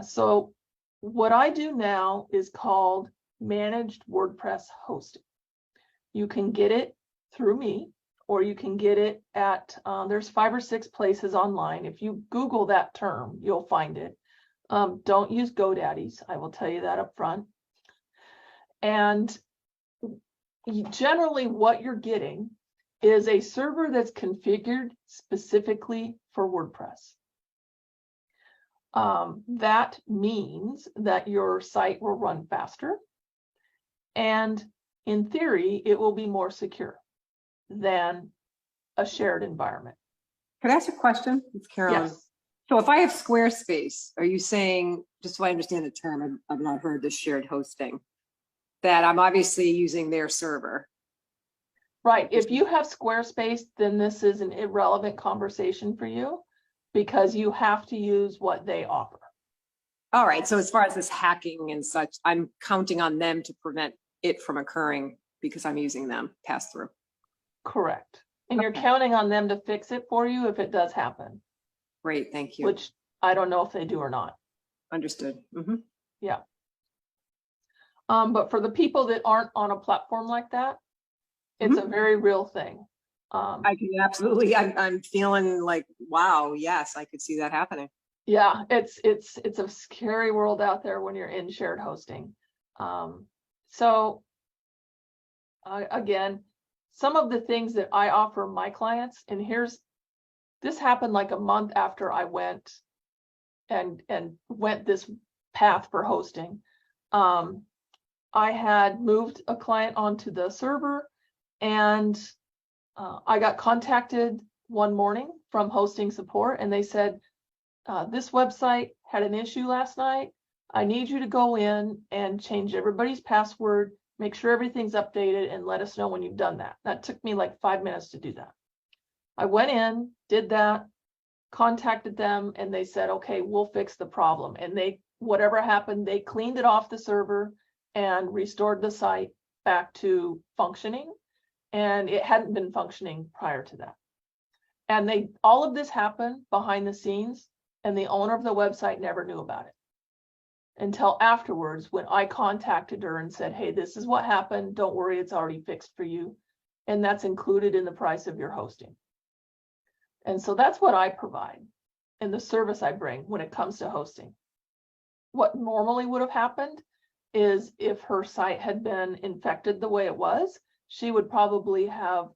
So what I do now is called Managed WordPress hosting. You can get it through me, or you can get it at, there's 5 or 6 places online. If you Google that term, you'll find it. Don't use GoDaddy's, I will tell you that up front. And generally what you're getting is a server that's configured specifically for WordPress. That means that your site will run faster, and in theory, it will be more secure than a shared environment. Could I ask a question? It's Carolyn. Yes. So if I have Squarespace, are you saying, just so I understand the term, I've not heard this shared hosting, that I'm obviously using their server? Right. If you have Squarespace, then this is an irrelevant conversation for you because you have to use what they offer. All right. So as far as this hacking and such, I'm counting on them to prevent it from occurring because I'm using them pass through. Correct. And you're Okay. counting on them to fix it for you if it does happen. Great. Thank you. Which I don't know if they do or not. Understood. Mm-hmm. Yeah. But for the people that aren't on a platform like that, it's a very real thing. I can absolutely, I'm feeling like, wow, yes, I could see that happening. Yeah, it's a scary world out there when you're in shared hosting. Again, some of the things that I offer my clients, and this happened like a month after I went this path for hosting. I had moved a client onto the server, and I got contacted one morning from hosting support, and they said, this website had an issue last night. I need you to go in and change everybody's password, make sure everything's updated, and let us know when you've done that. That took me like 5 minutes to do that. I went in, did that, contacted them, and they said, okay, we'll fix the problem. And whatever happened, they cleaned it off the server and restored the site back to functioning. And it hadn't been functioning prior to that. And all of this happened behind the scenes, and the owner of the website never knew about it until afterwards when I contacted her and said, hey, this is what happened. Don't worry, it's already fixed for you. And that's included in the price of your hosting. And so that's what I provide and the service I bring when it comes to hosting. What normally would have happened is if her site had been infected the way it was, she would probably have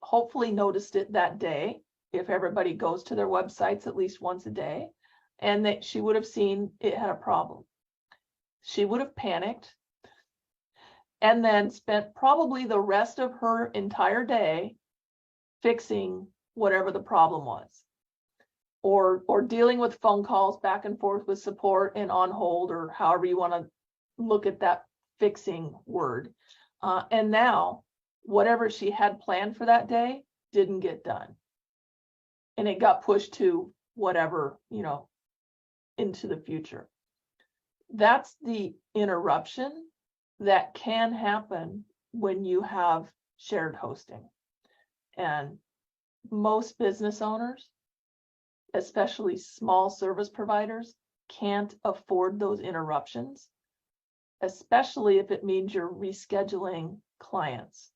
hopefully noticed it that day, if everybody goes to their websites at least once a day, and that she would have seen it had a problem. She would have panicked and then spent probably the rest of her entire day fixing whatever the problem was, or dealing with phone calls back and forth with support and on hold, or however you want to look at that fixing word. And now whatever she had planned for that day didn't get done. And it got pushed to whatever, into the future. That's the interruption that can happen when you have shared hosting. And most business owners, especially small service providers, can't afford those interruptions, especially if it means you're rescheduling clients.